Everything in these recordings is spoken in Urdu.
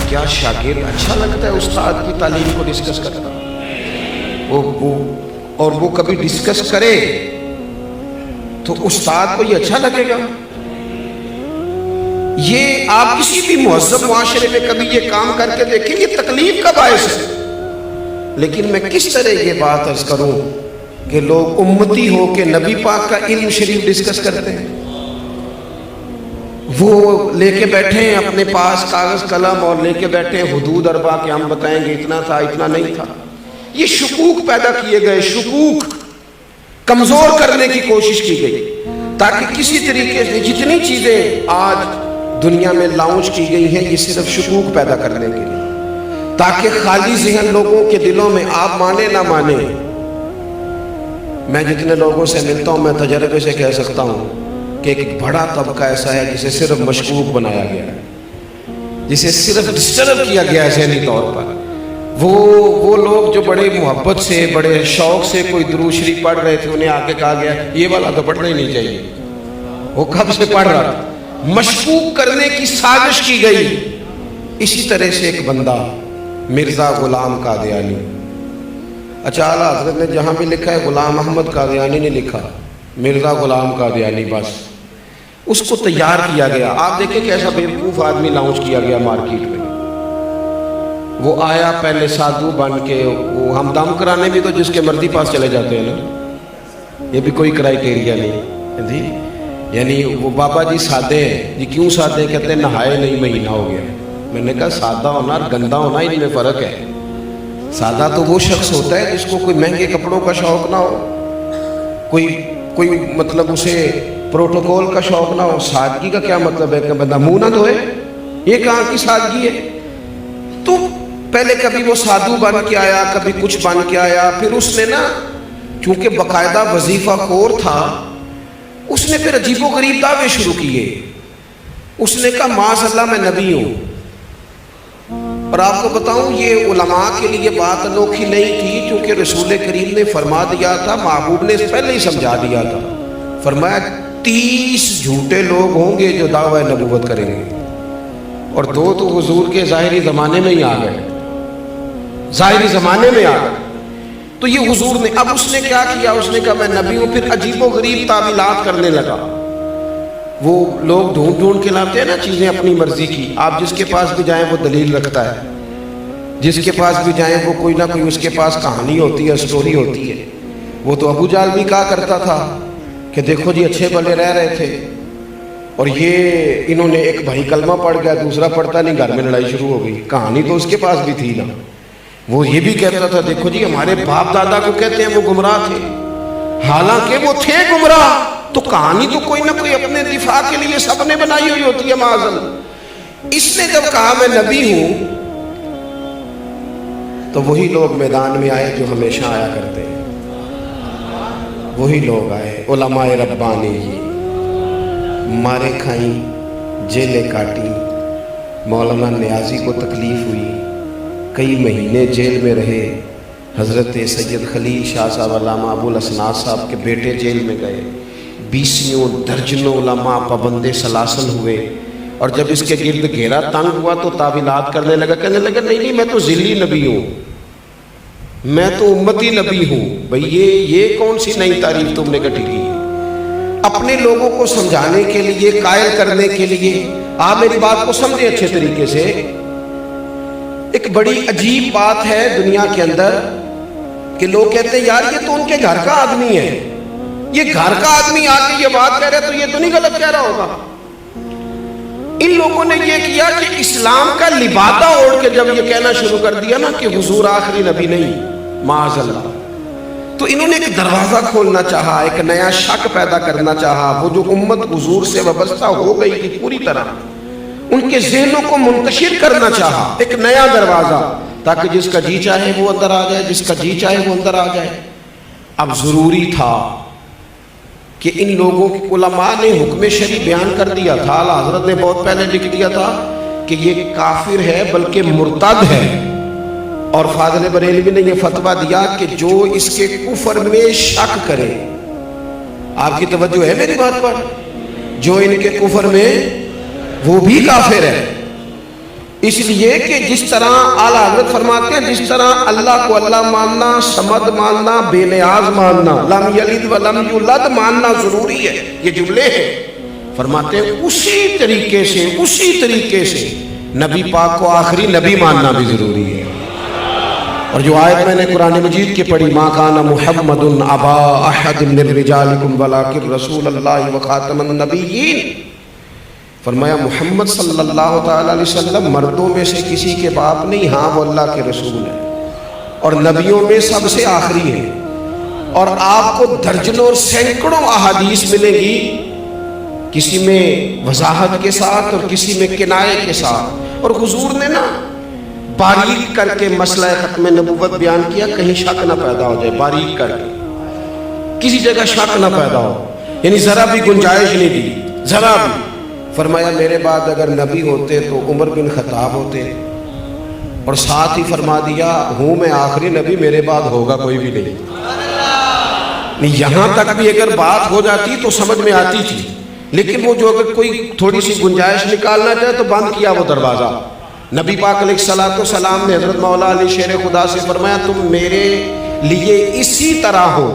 کیا شاگرد اچھا لگتا ہے استاد کی تعلیم کو ڈسکس کرنا؟ اور وہ کبھی ڈسکس کرے تو استاد کو یہ اچھا لگے گا؟ یہ آپ کسی بھی مہذب معاشرے میں کبھی یہ کام کر کے دیکھیں، یہ تکلیف کا باعث ہے۔ لیکن میں کس طرح یہ بات عرض کروں کہ لوگ امتی ہو کے نبی پاک کا علم شریف ڈسکس کرتے ہیں، وہ لے کے بیٹھے ہیں اپنے پاس کاغذ قلم اور لے کے بیٹھے ہیں حدود اربع کہ ہم بتائیں گے اتنا تھا اتنا نہیں تھا۔ یہ شکوک پیدا کیے گئے، شکوک کمزور کرنے کی کوشش کی گئی تاکہ کسی طریقے سے جتنی چیزیں آج دنیا میں لانچ کی گئی ہیں یہ صرف شکوک پیدا کرنے کے لیے، تاکہ خالی ذہن لوگوں کے دلوں میں آپ مانے نہ مانے۔ میں جتنے لوگوں سے ملتا ہوں میں تجربے سے کہہ سکتا ہوں کہ ایک بڑا طبقہ ایسا ہے جسے صرف مشکوک بنایا گیا ہے، جسے صرف ڈسٹرب کیا گیا ہے ذہنی طور پر۔ وہ لوگ جو بڑے محبت سے بڑے شوق سے کوئی درود شریف پڑھ رہے تھے، انہیں آگے کہا گیا یہ والا تو پڑھنا ہی نہیں چاہیے، وہ کب سے پڑھ رہا تھا۔ مشکوک کرنے کی سازش کی گئی۔ اسی طرح سے ایک بندہ مرزا غلام قادیانی، اچھا اعلیٰ حضرت نے جہاں بھی لکھا ہے غلام احمد قادیانی نے لکھا، مرزا غلام قادیانی بس، اس کو تیار کیا گیا۔ آپ دیکھیں کیسا بیوقوف آدمی لانچ کیا گیا مارکیٹ میں۔ وہ آیا پہلے سادھو بن کے، وہ ہم دم کرانے بھی تو جس کے مرضی پاس چلے جاتے ہیں نا، یہ بھی کوئی کرائیٹیریا نہیں جی۔ یعنی وہ بابا جی سادے ہیں جی، کیوں سادے؟ کہتے ہیں نہائے نہیں مہینہ ہو گیا۔ میں نے کہا سادہ ہونا اور گندا ہونا ان میں فرق ہے۔ سادہ تو وہ شخص ہوتا ہے جس کو کوئی مہنگے کپڑوں کا شوق نہ ہو، کوئی مطلب اسے پروٹوکول کا شوق نہ ہو۔ سادگی کا کیا مطلب ہے کہ بندہ منہ نہ دھوئے؟ یہ کہاں کی سادگی ہے؟ تو پہلے کبھی وہ سادھو بن کے آیا، کبھی کچھ بن کے آیا، پھر اس نے نا چونکہ باقاعدہ وظیفہ خور تھا، اس نے پھر عجیب و غریب دعوے شروع کیے۔ اس نے کہا معاذ اللہ میں نبی ہوں۔ اور آپ کو بتاؤں یہ علماء کے لیے بات انوکھی نہیں تھی، کیونکہ رسول کریم نے فرما دیا تھا، محبوب نے پہلے ہی سمجھا دیا تھا، فرمایا 30 جھوٹے لوگ ہوں گے جو دعوی نبوت کریں گے، اور 2 تو حضور کے ظاہری زمانے میں ہی آ گئے، ظاہری زمانے میں آ گئے۔ تو یہ حضور نے، اب اس نے کیا کیا؟ اس نے کہا میں نبی ہوں، پھر عجیب و غریب تعویلات کرنے لگا۔ وہ لوگ ڈھونڈ کے لاتے ہیں نا چیزیں اپنی مرضی کی، آپ جس کے پاس بھی جائیں وہ دلیل رکھتا ہے، جس کے پاس بھی جائیں وہ کوئی نہ کوئی اس کے پاس کہانی ہوتی ہے، سٹوری ہوتی ہے۔ وہ تو ابو جہل بھی کہا کرتا تھا کہ دیکھو جی اچھے بھلے رہ رہے تھے، اور یہ انہوں نے ایک بھائی کلمہ پڑھ گیا، دوسرا پڑھتا نہیں، گھر میں لڑائی شروع ہو گئی۔ کہانی تو اس کے پاس بھی تھی نا۔ وہ یہ بھی کہتا تھا دیکھو جی ہمارے باپ دادا کو کہتے ہیں وہ گمراہ تھے، حالانکہ وہ تھے گمراہ۔ تو کہانی تو کوئی نہ کوئی اپنے دفاع کے لیے سب نے بنائی ہوئی ہوتی ہے معاذ اللہ۔ اس نے جب کہا میں نبی ہوں تو وہی لوگ میدان میں آئے جو ہمیشہ آیا کرتے ہیں، وہی لوگ آئے، علماء ربانی جی، مارے کھائیں، جیلیں کاٹی۔ مولانا نیازی کو تکلیف ہوئی، کئی مہینے جیل میں رہے۔ حضرت سید خلیل شاہ صاحب علامہ ابو الاسناد صاحب کے بیٹے جیل میں گئے، 20 درجنوں علماء پابندے سلاسل ہوئے۔ اور جب اس کے گرد گھیرا تنگ ہوا تو تعویلات کرنے لگا، کہنے لگا نہیں میں تو ذلی نبی ہوں، میں تو امتی نبی ہوں۔ بھئی یہ کون سی نئی تعریف تم نے گٹھی کی؟ اپنے لوگوں کو سمجھانے کے لیے، قائل کرنے کے لیے، آپ میری بات کو سمجھیں اچھے طریقے سے۔ ایک بڑی عجیب بات ہے دنیا کے اندر کہ لوگ کہتے ہیں یار یہ تو ان کے گھر کا آدمی ہے، یہ گھر کا آدمی آ کے یہ بات کہہ رہے تو یہ تو نہیں غلط کہہ رہا ہوگا۔ ان لوگوں نے یہ کیا کہ اسلام کا لبادہ اوڑھ کے جب یہ کہنا شروع کر دیا نا کہ حضور آخری نبی نہیں، معاذ اللہ، تو انہوں نے ایک دروازہ کھولنا چاہا، ایک نیا شک پیدا کرنا چاہا۔ وہ جو امت حضور سے وابستہ ہو گئی تھی پوری طرح، ان کے ذہنوں کو منتشر کرنا چاہا، ایک نیا دروازہ، تاکہ جس کا جی چاہے وہ اندر آ جائے، جس کا جی چاہے وہ اندر آ جائے۔ اب ضروری تھا کہ ان لوگوں کے علماء نے حکم شرعی بیان کر دیا تھا، اعلیٰ حضرت نے بہت پہلے لکھ دیا تھا کہ یہ کافر ہے بلکہ مرتد ہے، اور فاضل بریلوی نے یہ فتویٰ دیا کہ جو اس کے کفر میں شک کرے، آپ کی توجہ ہے میری بات پر، جو ان کے کفر میں وہ بھی کافر ہے۔ اس لیے کہ جس طرح اعلیٰ حضرت فرماتے ہیں جس طرح اللہ کو اللہ ماننا، صمد ماننا، بے نیاز ماننا، لم یلد ولم یولد ماننا ضروری ہے، یہ جملے ہیں، فرماتے ہیں اسی طریقے سے نبی پاک کو آخری نبی ماننا بھی ضروری ہے۔ اور جو آیت میں نے قرآن مجید کی پڑھی، ما کان محمد ابا احد من رجالکم ولکن رسول اللہ وخاتم النبیین، فرمایا محمد صلی اللہ تعالی علیہ وسلم مردوں میں سے کسی کے باپ نہیں، ہاں وہ اللہ کے رسول ہیں اور نبیوں میں سب سے آخری ہیں۔ اور آپ کو درجنوں اور سینکڑوں احادیث ملیں گی، کسی میں وضاحت کے ساتھ اور کسی میں کنایے کے ساتھ، اور حضور نے نا باریک کر کے مسئلہ ختم نبوت بیان کیا، کہیں شک نہ پیدا ہو جائے، باریک کر کے کسی جگہ شک نہ پیدا ہو، یعنی ذرا بھی گنجائش نہیں دی، ذرا بھی۔ فرمایا میرے بعد اگر نبی ہوتے تو عمر بن خطاب ہوتے، اور ساتھ ہی فرما دیا ہوں میں آخری نبی، میرے بعد ہوگا کوئی بھی نہیں۔ یہاں تک بھی اگر بات ہو جاتی تو سمجھ میں آتی تھی، لیکن وہ جو اگر کوئی تھوڑی سی گنجائش نکالنا چاہے تو بند کیا وہ دروازہ۔ نبی پاک علیہ السلام نے حضرت مولا علی شیر خدا سے فرمایا تم میرے لیے اسی طرح ہو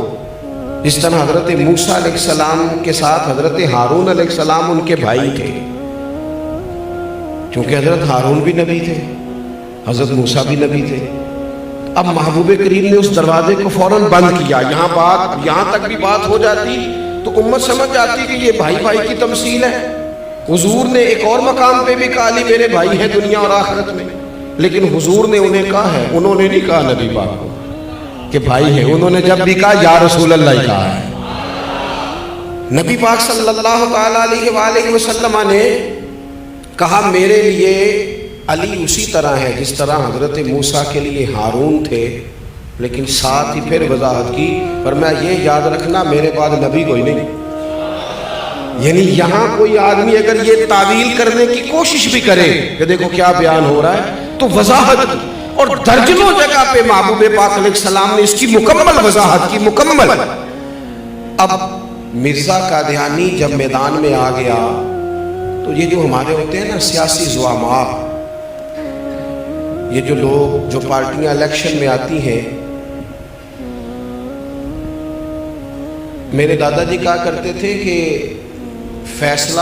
جس طرح حضرت موسیٰ علیہ السلام کے ساتھ حضرت ہارون علیہ السلام ان کے بھائی تھے، چونکہ حضرت ہارون بھی نبی تھے، حضرت موسیٰ بھی نبی تھے۔ اب محبوب کریم نے اس دروازے کو فوراً بند کیا۔ یہاں تک بھی بات ہو جاتی تو امت سمجھ جاتی کہ یہ بھائی بھائی کی تمثیل ہے۔ حضور نے ایک اور مقام پہ بھی کہا لی میرے بھائی ہیں دنیا اور آخرت میں، لیکن حضور نے انہیں کہا ہے، انہوں نے نہیں کہا نبی پاک کو کہ بھائی ہیں، انہوں نے جب بھی کہا یا رسول اللہ ہی کہا ہے۔ نبی پاک صلی اللہ تعالیٰ علیہ وآلہ وسلم نے کہا میرے لیے علی اسی طرح ہے جس طرح حضرت موسیٰ کے لیے ہارون تھے، لیکن ساتھ ہی پھر وضاحت کی، فرمایا یہ یاد رکھنا میرے بعد نبی کوئی نہیں۔ یعنی یہاں کوئی آدمی اگر یہ تعویل کرنے کی کوشش بھی کرے کہ دیکھو کیا بیان ہو رہا ہے، تو وضاحت کی، اور درجنوں جگہ پہ محبوب پاک علیہ السلام نے اس کی مکمل وضاحت کی، مکمل۔ اب مرزا قادیانی جب میدان میں آ گیا تو یہ جو ہمارے ہوتے ہیں نا سیاسی زعماء، یہ جو لوگ جو پارٹیاں الیکشن میں آتی ہیں، میرے دادا جی کہا کرتے تھے کہ فیصلہ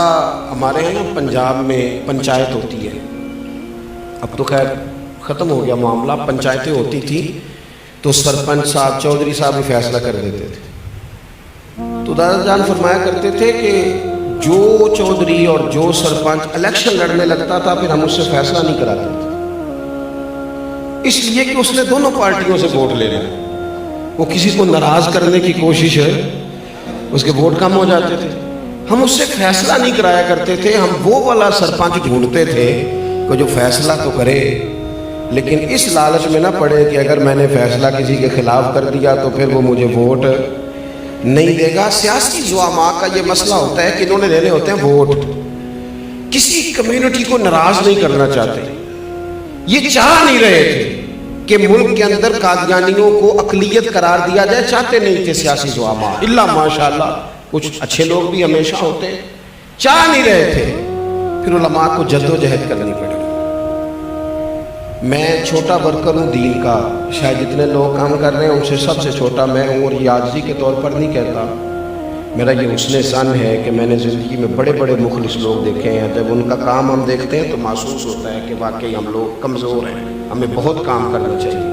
ہمارے ہیں نا پنجاب میں پنچایت ہوتی ہے، اب تو خیر ختم ہو گیا معاملہ، پنچایتیں ہوتی تھی تو سرپنچ صاحب چودھری صاحب بھی فیصلہ کر دیتے تھے۔ تو دادا جان فرمایا کرتے تھے کہ جو چودھری اور جو سرپنچ الیکشن لڑنے لگتا تھا پھر ہم اس سے فیصلہ نہیں کراتے تھے، اس لیے کہ اس نے دونوں پارٹیوں سے ووٹ لے لیا، وہ کسی کو ناراض کرنے کی کوشش ہے، اس کے ووٹ کم ہو جاتے تھے۔ ہم اس سے فیصلہ نہیں کرایا کرتے تھے، ہم وہ والا سرپنچ ڈھونڈتے تھے کہ جو فیصلہ تو کرے لیکن اس لالچ میں نہ پڑے کہ اگر میں نے فیصلہ کسی کے خلاف کر دیا تو پھر وہ مجھے ووٹ نہیں دے گا۔ سیاسی زعماء کا یہ مسئلہ ہوتا ہے کہ انہوں نے لینے ہوتے ہیں ووٹ، کسی کمیونٹی کو ناراض نہیں کرنا چاہتے، یہ چاہ نہیں رہے تھے کہ ملک کے اندر قادیانیوں کو اقلیت قرار دیا جائے، چاہتے نہیں تھے سیاسی زعماء، اللہ ماشاءاللہ کچھ اچھے لوگ بھی ہمیشہ ہوتے ہیں، چاہ نہیں رہے تھے، پھر علماء کو جدوجہد کرنی پڑی۔ میں چھوٹا ورکر ہوں دین کا، شاید جتنے لوگ کام کر رہے ہیں ان سے سب سے چھوٹا میں ہوں، اور یہ عاجزی کے طور پر نہیں کہتا، میرا یہ حسن ظن ہے کہ میں نے زندگی میں بڑے بڑے مخلص لوگ دیکھے ہیں، جب ان کا کام ہم دیکھتے ہیں تو محسوس ہوتا ہے کہ واقعی ہم لوگ کمزور ہیں، ہمیں بہت کام کرنا چاہیے۔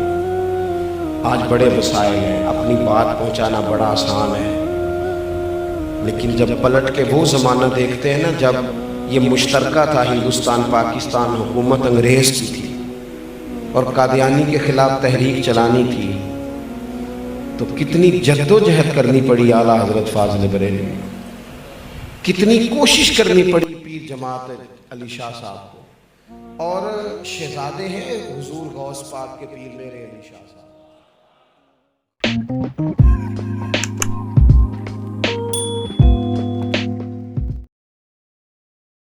آج بڑے وسائل ہیں، اپنی بات پہنچانا بڑا آسان ہے، لیکن جب پلٹ کے وہ زمانہ دیکھتے ہیں نا جب یہ مشترکہ تھا، ہندوستان پاکستان حکومت انگریز کی تھی اور قادیانی کے خلاف تحریک چلانی تھی، تو کتنی جد و جہد کرنی پڑی اعلیٰ حضرت فاضل بریلوی، کتنی کوشش کرنی پڑی پیر جماعت علی شاہ صاحب کو، اور شہزادے ہیں حضور غوث پاک کے پیر میرے علی شاہ صاحب۔